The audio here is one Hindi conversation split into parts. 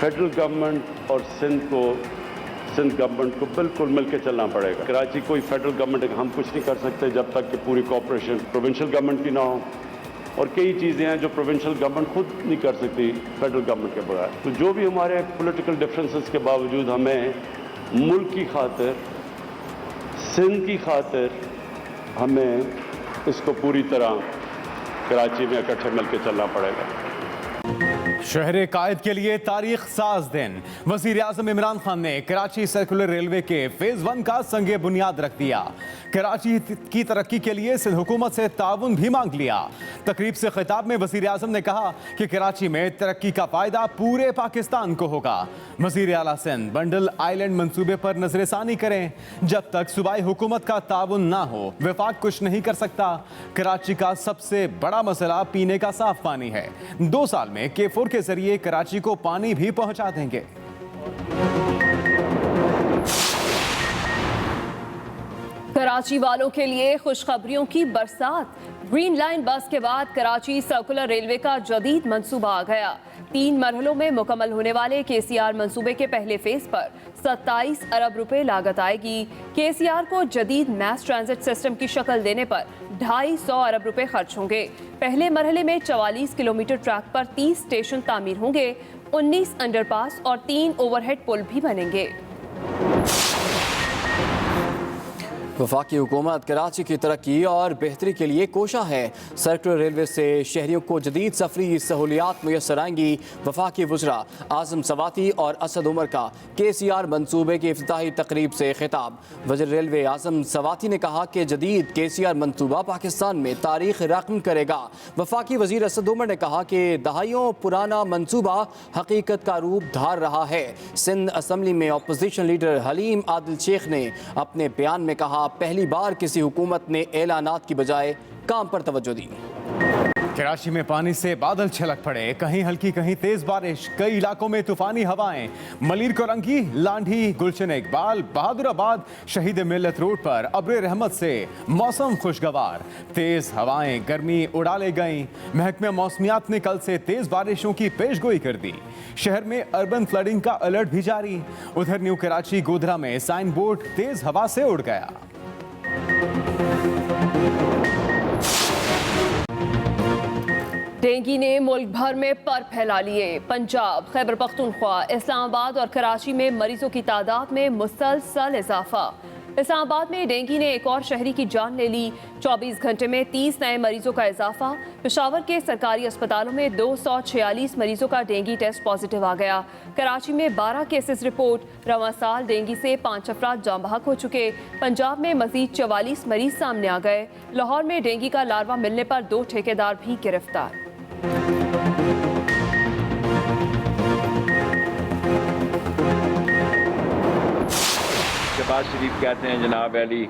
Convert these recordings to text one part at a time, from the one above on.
फेडरल गवर्नमेंट और सिंध गवर्नमेंट को बिल्कुल मिलकर चलना पड़ेगा। कराची कोई फेडरल गवर्नमेंट हम कुछ नहीं कर सकते जब तक कि पूरी कोऑपरेशन प्रोविंशियल गवर्नमेंट की ना हो, और कई चीज़ें हैं जो प्रोविंशियल गवर्नमेंट खुद नहीं कर सकती फेडरल गवर्नमेंट के बगैर। तो जो भी हमारे पॉलिटिकल डिफरेंसेस के बावजूद हमें मुल्क की खातिर, सिंध की खातिर हमें इसको पूरी तरह कराची में इकट्ठे मिलकर चलना पड़ेगा। शहरे कायद के लिए तारीख साज दिन। वजीर आजम इमरान खान ने कराची सर्कुलर रेलवे के फेज 1 का संगे बुनियाद रख दिया। कराची की तरक्की के लिए सिंध हुकूमत से ताउन भी मांग लिया। तकरीब से खिताब में वजीर आजम ने कहा कि कराची में तरक्की का फायदा पूरे पाकिस्तान को होगा। वजीर आला सिंध बंडल आइलैंड मंसूबे पर नजरसानी करें। जब तक सूबाई हुकूमत का ताउन ना हो, वफाक कुछ नहीं कर सकता। कराची का सबसे बड़ा मसला पीने का साफ पानी है। 2 साल में K4 के जरिए कराची को पानी भी पहुंचा देंगे। कराची वालों के लिए खुशखबरियों की बरसात। ग्रीन लाइन बस के बाद कराची सर्कुलर रेलवे का जदीद मंसूबा आ गया। 3 मरहलों में मुकम्मल होने वाले KCR मंसूबे के पहले फेज पर 27 अरब रुपए लागत आएगी। KCR को जदीद मैस ट्रांजिट सिस्टम की शक्ल देने पर 250 अरब रुपए खर्च होंगे। पहले मरहले में 44 किलोमीटर ट्रैक पर 30 स्टेशन तामीर होंगे, 19 अंडरपास और 3 ओवरहेड पुल भी बनेंगे। वफाकी हुकूमत कराची की तरक्की और बेहतरी के लिए कोशा है। सर्कुलर रेलवे से शहरियों को जदीद सफरी सहूलियात मुयसर आएंगी। वफाकी वज़रा आज़म सवाती और असद उमर का KCR मंसूबे की इफ्तिताही तकरीब से खिताब। वज़ीर रेलवे आज़म सवाती ने कहा कि जदीद KCR मंसूबा पाकिस्तान में तारीख रकम करेगा। वफाकी वज़ीर असद उमर ने कहा कि दहाइयों पुराना मंसूबा हकीकत का रूप धार रहा है। सिंध असम्बली में अपोजिशन लीडर हलीम आदिल शेख ने अपने बयान में कहा, पहली बार किसी हुकूमत ने ऐलानात की बजाय काम पर तवज्जो दी। कराची में पानी से बादल छलक पड़े, कहीं हल्की कहीं तेज बारिश, कई इलाकों में तूफानी हवाएं। मलीर कोरंगी, लांढी, गुलशन इकबाल, बहादुराबाद, शहीद मिल्लत रोड पर अब्र रहमत से मौसम खुशगवार। तेज हवाएं गर्मी उड़ा ले गईं। महकमा मौसमियात ने कल से तेज बारिशों की पेशगोई कर दी। शहर में अर्बन फ्लडिंग का अलर्ट भी जारी। उधर न्यू कराची गोधरा में साइन बोर्ड तेज हवा से उड़ गया। डेंगू ने मुल्क भर में पर फैला लिए। पंजाब, खैबर पख्तूनख्वा, इस्लामाबाद और कराची में मरीजों की तादाद में मुसलसल इजाफा। इस्लामाबाद में डेंगू ने एक और शहरी की जान ले ली। 24 घंटे में 30 नए मरीजों का इजाफा। पेशावर के सरकारी अस्पतालों में 246 मरीजों का डेंगू टेस्ट पॉजिटिव आ गया। कराची में 12 केसेस रिपोर्ट। रवां साल डेंगू से 5 अफराद जाँ बहक हो चुके। पंजाब में मजीद 44 मरीज सामने आ गए। लाहौर में डेंगू का लार्वा मिलने पर 2 ठेकेदार भी गिरफ्तार। शहबाज शरीफ कहते हैं जनाब अली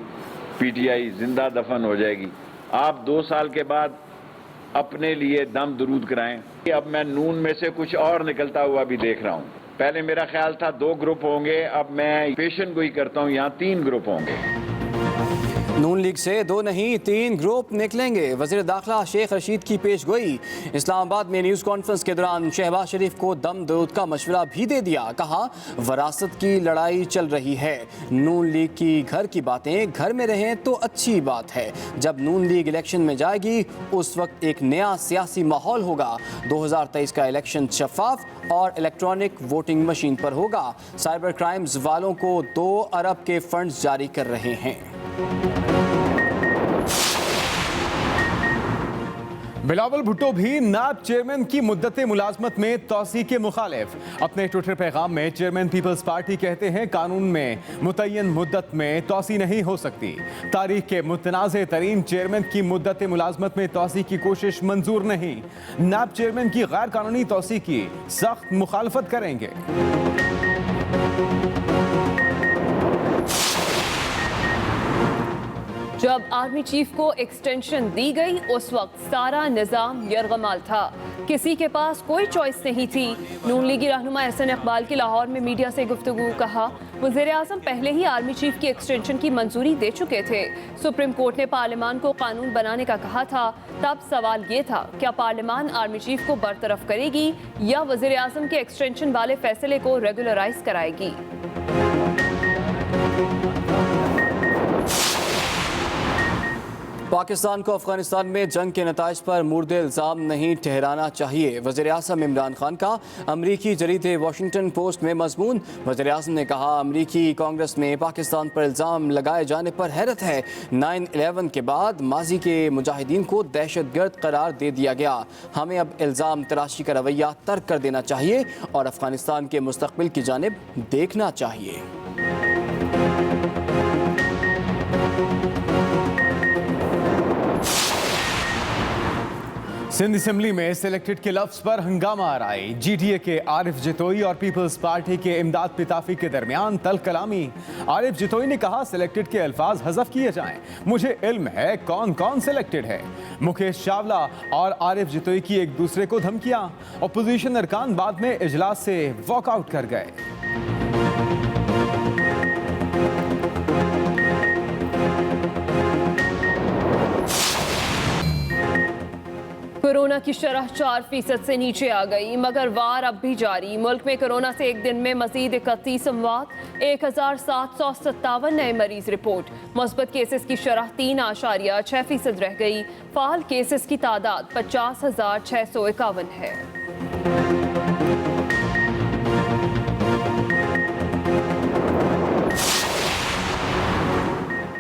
PTI जिंदा दफन हो जाएगी। आप 2 साल के बाद अपने लिए दम दुरूद कराएं। अब मैं नून में से कुछ और निकलता हुआ भी देख रहा हूं। पहले मेरा ख्याल था 2 ग्रुप होंगे, अब मैं पेशन गोई करता हूं, यहाँ 3 ग्रुप होंगे। नून लीग से 2 नहीं 3 ग्रुप निकलेंगे। वज़ीर दाखिला शेख रशीद की पेशगोई। इस्लामाबाद में न्यूज़ कॉन्फ्रेंस के दौरान शहबाज शरीफ को दम दरूद का मशवरा भी दे दिया। कहा, वरासत की लड़ाई चल रही है। नून लीग की घर की बातें घर में रहें तो अच्छी बात है। जब नून लीग इलेक्शन में जाएगी उस वक्त एक नया सियासी माहौल होगा। 2023 का इलेक्शन शफाफ और इलेक्ट्रॉनिक वोटिंग मशीन पर होगा। साइबर क्राइम्स वालों को 2 अरब के फंड्स जारी कर रहे हैं। बिलावल भुट्टो भी नायब चेयरमैन की मुद्दत मुलाजमत में तोसी के मुखालिफ। अपने ट्विटर पैगाम में चेयरमैन पीपल्स पार्टी कहते हैं, कानून में मुतय्यन मुद्दत में तोसी नहीं हो सकती। तारीख के मुतनाज़ तरीन चेयरमैन की मुद्दत मुलाजमत में तोसी की कोशिश मंजूर नहीं। नायब चेयरमैन की गैर कानूनी तोसी की सख्त मुखालफत करेंगे। जब आर्मी चीफ को एक्सटेंशन दी गई उस वक्त सारा निजाम यरगमाल था, किसी के पास कोई चॉइस नहीं थी। नून लीगी रहनुमा एहसन इकबाल की लाहौर में मीडिया से गुफ्तगू। कहा, वज़ीर आज़म पहले ही आर्मी चीफ की एक्सटेंशन की मंजूरी दे चुके थे। सुप्रीम कोर्ट ने पार्लियामान को कानून बनाने का कहा था। तब सवाल ये था, क्या पार्लियामान आर्मी चीफ को बरतरफ करेगी या वज़ीर आज़म के एक्सटेंशन वाले फैसले को रेगुलराइज कराएगी। पाकिस्तान को अफगानिस्तान में जंग के नताइज पर मुर्दे इल्ज़ाम नहीं ठहराना चाहिए, वज़ीर आज़म इमरान खान का अमरीकी जरीदे वाशिंगटन पोस्ट में मजमून। वज़ीर आज़म ने कहा, अमरीकी कांग्रेस में पाकिस्तान पर इल्ज़ाम लगाए जाने पर हैरत है। 9/11 के बाद माजी के मुजाहिदीन को दहशतगर्द करार दे दिया गया। हमें अब इल्ज़ाम तराशी का रवैया तर्क कर देना चाहिए और अफगानिस्तान के मुस्तकबिल की जानिब देखना चाहिए। सिंध असेंबली में सिलेक्टेड के लफ्ज पर हंगामा आ रहा है। जीटीए के आरिफ जितोई और पीपल्स पार्टी के इमदाद पिताफी के दरमियान तल कलामी। आरिफ जितोई ने कहा, सिलेक्टेड के अल्फाज हज़फ किए जाएं। मुझे इल्म है कौन कौन सिलेक्टेड है। मुकेश चावला और आरिफ जितोई की एक दूसरे को धमकियां। अपोजिशन अरकान बाद में इजलास से वॉकआउट कर गए। कोरोना की शरह 4% से नीचे आ गई, मगर वार अब भी जारी। मुल्क में कोरोना से एक दिन में मजीद 31 अमवात, 1757 नए मरीज रिपोर्ट। मुस्बत केसेस की शरह 3.6% रह गई। फाल केसेस की तादाद 50,651 है।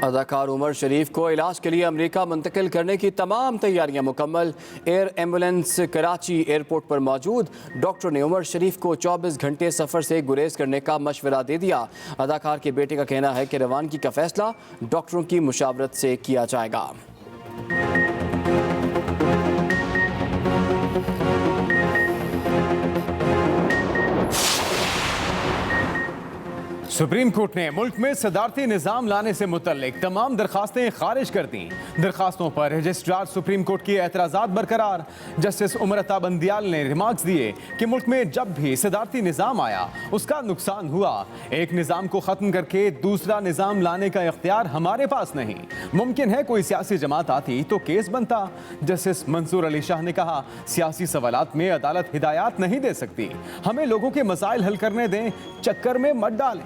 अदाकार उमर शरीफ को इलाज के लिए अमेरिका मुंतकिल करने की तमाम तैयारियां मुकम्मल। एयर एम्बुलेंस कराची एयरपोर्ट पर मौजूद। डॉक्टर ने उमर शरीफ को 24 घंटे सफ़र से गुरेज करने का मशवरा दे दिया। अदाकार के बेटे का कहना है कि रवानगी का फैसला डॉक्टरों की मुशावरत से किया जाएगा। सुप्रीम कोर्ट ने मुल्क में सदारती निज़ाम लाने से मुतल्लिक तमाम दरखास्तें खारिज कर दी। दरखास्तों पर रजिस्ट्रार सुप्रीम कोर्ट की एतराज़ात बरकरार। जस्टिस उमर अता बंदियाल ने रिमार्क्स दिए कि मुल्क में जब भी सदारती निज़ाम आया उसका नुकसान हुआ। एक निज़ाम को ख़त्म करके दूसरा निज़ाम लाने का इख्तियार हमारे पास नहीं। मुमकिन है कोई सियासी जमात आती तो केस बनता। जस्टिस मंसूर अली शाह ने कहा, सियासी सवालात में अदालत हिदायत नहीं दे सकती। हमें लोगों के मसाइल हल करने दें, चक्कर में मत डालें।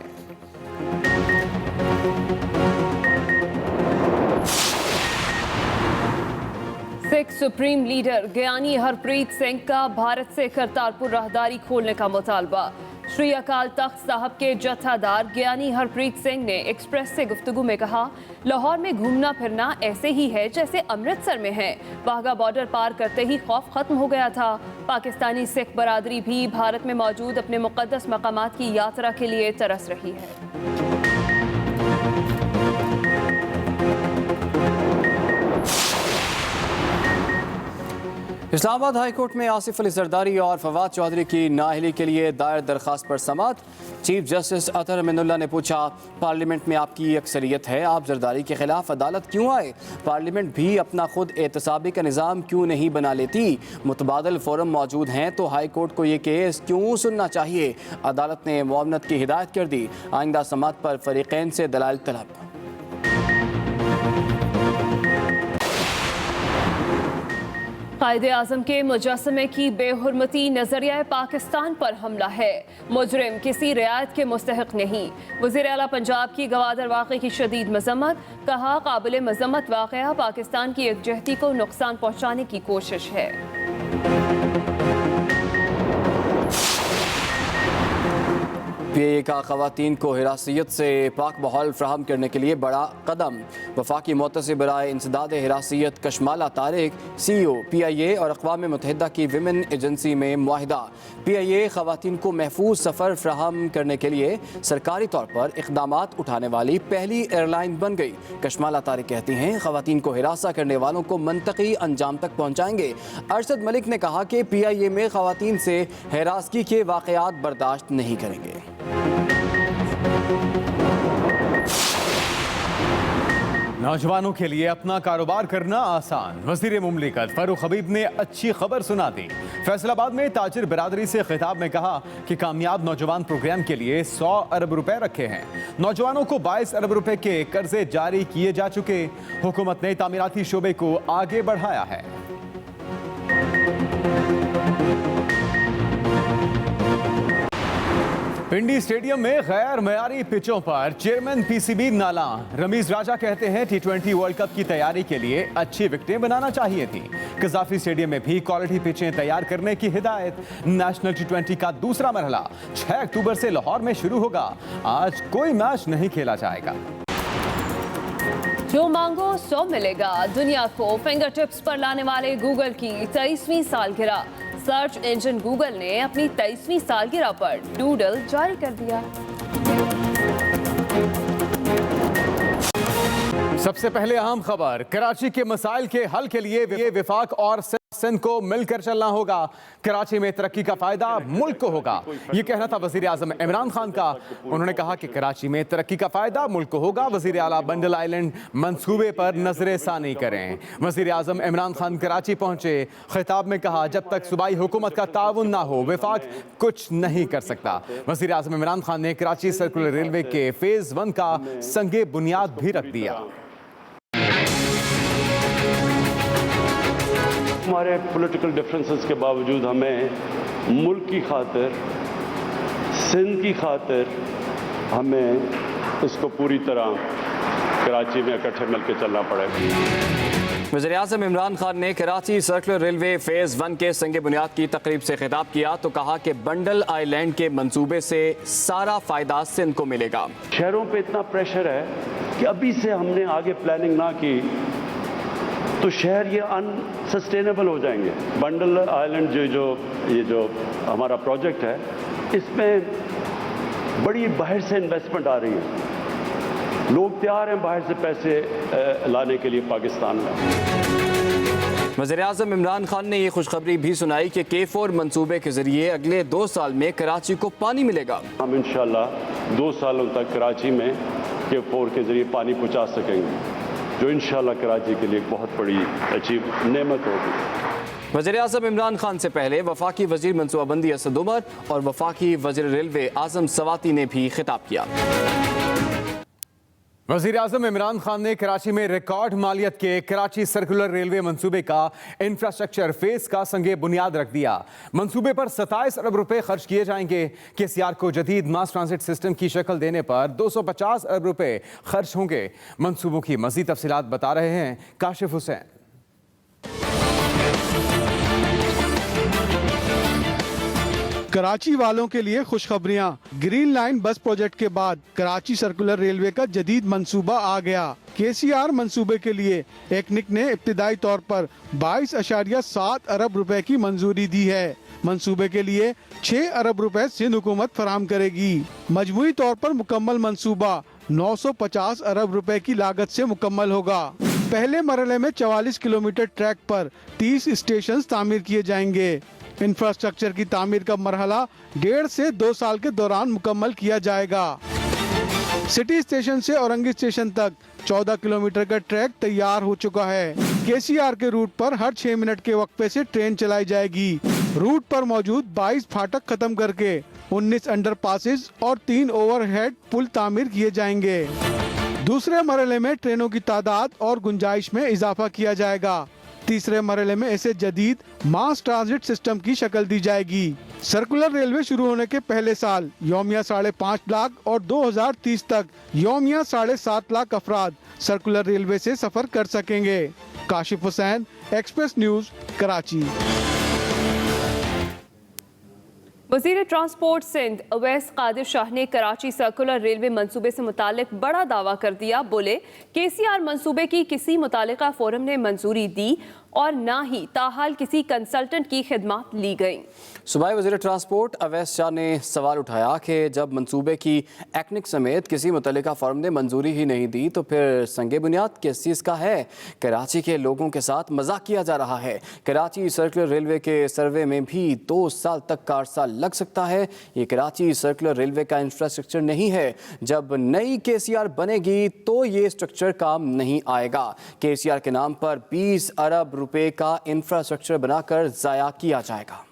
सिख सुप्रीम लीडर ज्ञानी हरप्रीत सिंह का भारत से करतारपुर राहदारी खोलने का मुतालबा। श्री अकाल तख्त साहब के जत्थादार ज्ञानी हरप्रीत सिंह ने एक्सप्रेस से गुफ्तगू में कहा, लाहौर में घूमना फिरना ऐसे ही है जैसे अमृतसर में है। वाघा बॉर्डर पार करते ही खौफ खत्म हो गया था। पाकिस्तानी सिख बरादरी भी भारत में मौजूद अपने मुक़द्दस मकामात की यात्रा के लिए तरस रही है। इस्लामाबाद हाई कोर्ट में आसिफ अली जरदारी और फवाद चौधरी की नाअहली के लिए दायर दरखास्त पर समाअत। चीफ जस्टिस अतहर अमीनुल्लाह ने पूछा, पार्लियामेंट में आपकी अक्सरियत है, आप जरदारी के खिलाफ अदालत क्यों आए? पार्लियामेंट भी अपना खुद एहतसाबी का निज़ाम क्यों नहीं बना लेती? मुतबादल फोरम मौजूद हैं तो हाई कोर्ट को ये केस क्यों सुनना चाहिए? अदालत ने मुआवनत की हिदायत कर दी। आइंदा समाअत पर फरीक़ैन से दलाइल तलब। कायदे आज़म के मुजस्समे की बेहुरमती नजरिया पाकिस्तान पर हमला है। मुजरिम किसी रियायत के मुस्तहिक नहीं। वज़ीर आला पंजाब की गवादर वाक़े की शदीद मज़म्मत। कहा, काबिल मज़म्मत वाक़या पाकिस्तान की एकजहती को नुकसान पहुँचाने की कोशिश है। PIA का ख़वातीन को हिरासत से पाक माहौल फ्राहम करने के लिए बड़ा कदम। वफाकी मुतसिब बराए इंसदाद हिरासत कशमाला तारिक CEO PIA और अक़वाम मुत्तहिदा की विमेन एजेंसी में मुआहिदा। PIA ख़वातीन को महफूज सफ़र फ्राहम करने के लिए सरकारी तौर पर इक़दामात उठाने वाली पहली एयरलाइन बन गई। कशमाला तारिक कहती हैं, ख़वातीन को हिरासा करने वालों को मंतकी अंजाम तक पहुँचाएंगे। अरशद मलिक ने कहा कि PIA में ख़वातीन से हिरासगी के वाक़यात बर्दाश्त नहीं करेंगे। नौजवानों के लिए अपना कारोबार करना आसान। वज़ीर मुमलिकत फारूक हबीब ने अच्छी खबर सुना दी। फैसलाबाद में ताजिर बिरादरी से खिताब में कहा कि कामयाब नौजवान प्रोग्राम के लिए 100 अरब रुपए रखे हैं। नौजवानों को 22 अरब रुपए के कर्जे जारी किए जा चुके। हुकूमत ने तामीराती शोबे को आगे बढ़ाया है। पिंडी स्टेडियम में गैर मयारी पिचों पर चेयरमैन पीसीबी नाला रमीज राजा कहते हैं T20 वर्ल्ड कप की तैयारी के लिए अच्छी विकेटें बनाना चाहिए थी। कजाफी स्टेडियम में भी क्वालिटी पिचें तैयार करने की हिदायत। नेशनल T20 का दूसरा मरहला 6 अक्टूबर से लाहौर में शुरू होगा। आज कोई मैच नहीं खेला जाएगा। जो मांगो सो मिलेगा। दुनिया को फिंगर टिप्स पर लाने वाले गूगल की 23वीं सालगिरह। सर्च इंजन गूगल ने अपनी 23वीं सालगिरह पर डूडल जारी कर दिया। सबसे पहले अहम खबर, कराची के मसाइल के हल के लिए विफाक और सिंध को मिलकर चलना होगा। कराची में तरक्की का फायदा मुल्क को होगा, ये कहना था वजीर आजम इमरान खान का। उन्होंने कहा कि कराची में तरक्की का फायदा मुल्क को होगा। वजीर आला बंडल आइलैंड मंसूबे पर नजरसानी करें। वजीर आजम इमरान खान कराची पहुंचे। खिताब में कहा, जब तक सूबाई हुकूमत का ताउन ना हो विफाक कुछ नहीं कर सकता। वजीर आजम इमरान खान ने कराची सर्कुलर रेलवे के फेज 1 का संगे बुनियाद भी रख दिया। हमारे पॉलिटिकल डिफरेंसेस के बावजूद हमें मुल्क की खातिर, सिंध की खातिर हमें इसको पूरी तरह कराची में इकट्ठे मिलकर चलना पड़ेगा। वज़ीर-ए-आज़म इमरान खान ने कराची सर्कुलर रेलवे फेज़ 1 के संगे बुनियाद की तकरीब से खिताब किया तो कहा कि बंडल आइलैंड के मंसूबे से सारा फ़ायदा सिंध को मिलेगा। शहरों पे इतना प्रेशर है कि अभी से हमने आगे प्लानिंग ना की तो शहर ये अनसस्टेनेबल हो जाएंगे। बंडल आइलैंड जो हमारा प्रोजेक्ट है, इसमें बड़ी बाहर से इन्वेस्टमेंट आ रही है। लोग तैयार हैं बाहर से पैसे लाने के लिए पाकिस्तान में। वज़ीर-ए-आज़म इमरान खान ने ये खुशखबरी भी सुनाई कि K4 मंसूबे के जरिए अगले 2 साल में कराची को पानी मिलेगा। हम इंशाल्लाह 2 सालों तक कराची में K4 के जरिए पानी पहुंचा सकेंगे, जो इंशाल्लाह कराची के लिए बहुत बड़ी नेमत होगी। वज़ीर-ए-आज़म इमरान खान से पहले वफाकी वज़ीर मनसूबाबंदी असद उमर और वफाकी वज़ीर रेलवे आज़म सवाती ने भी खिताब किया। वज़ीर आज़म इमरान खान ने कराची में रिकॉर्ड मालियत के कराची सर्कुलर रेलवे मंसूबे का इंफ्रास्ट्रक्चर फेस का संगे बुनियाद रख दिया। मंसूबे पर 27 अरब रुपए खर्च किए जाएंगे। KCR को जदीद मास ट्रांजिट सिस्टम की शक्ल देने पर 250 अरब रुपए खर्च होंगे। मंसूबों की मज़ीद तफसीलात बता रहे हैं काशिफ हुसैन। कराची वालों के लिए खुशखबरियां। ग्रीन लाइन बस प्रोजेक्ट के बाद कराची सर्कुलर रेलवे का जदीद मंसूबा आ गया। KCR मंसूबे के लिए एकनिक ने इब्तिदाई तौर पर 22.7 अरब रुपए की मंजूरी दी है। मंसूबे के लिए 6 अरब रुपए सिंध हुकूमत फराहम करेगी। मजमूई तौर पर मुकम्मल मंसूबा 950 अरब रुपए की लागत से मुकम्मल होगा। पहले मरहले में 44 किलोमीटर ट्रैक पर 30 स्टेशन तामीर किए जाएंगे। इंफ्रास्ट्रक्चर की तामीर का मरहला 1.5 से 2 साल के दौरान मुकम्मल किया जाएगा। सिटी स्टेशन से औरंगी स्टेशन तक 14 किलोमीटर का ट्रैक तैयार हो चुका है। KCR के रूट पर हर 6 मिनट के वक्फे से ट्रेन चलाई जाएगी। रूट पर मौजूद 22 फाटक खत्म करके 19 अंडरपासेस और 3 ओवरहेड पुल तामीर किए जाएंगे। दूसरे मरहले में ट्रेनों की तादाद और गुंजाइश में इजाफा किया जाएगा। तीसरे मरहले में इसे जदीद मास ट्रांजिट सिस्टम की शक्ल दी जाएगी। सर्कुलर रेलवे शुरू होने के पहले साल यौमिया 5.5 लाख और 2030 तक यौमिया 7.5 लाख अफराद सर्कुलर रेलवे से सफर कर सकेंगे। Kashif Hussain, express news, Karachi. वज़ीर ट्रांसपोर्ट सिंध अवैस कादिर शाह ने कराची सर्कुलर रेलवे मंसूबे से मुतालिक बड़ा दावा कर दिया। बोले KCR मंसूबे की किसी मुतालिका फोरम ने मंजूरी दी और ना ही ताहाल किसी कंसल्टेंट की खिदमत ली गई। सूबाई वज़ीर ट्रांसपोर्ट अवैस शाह ने सवाल उठाया कि जब मंसूबे की एक्निक समेत किसी मुतल्लिका फर्म ने मंजूरी ही नहीं दी तो फिर संगे बुनियाद किस चीज़ का है। कराची के लोगों के साथ मजाक किया जा रहा है। कराची सर्कुलर रेलवे के सर्वे में भी 2 साल तक का अरसा लग सकता है। ये कराची सर्कुलर रेलवे का इंफ्रास्ट्रक्चर नहीं है। जब नई KCR बनेगी तो ये स्ट्रक्चर काम नहीं आएगा। KCR के नाम पर 20 अरब रुपए का इंफ्रास्ट्रक्चर बनाकर ज़ाया किया जाएगा।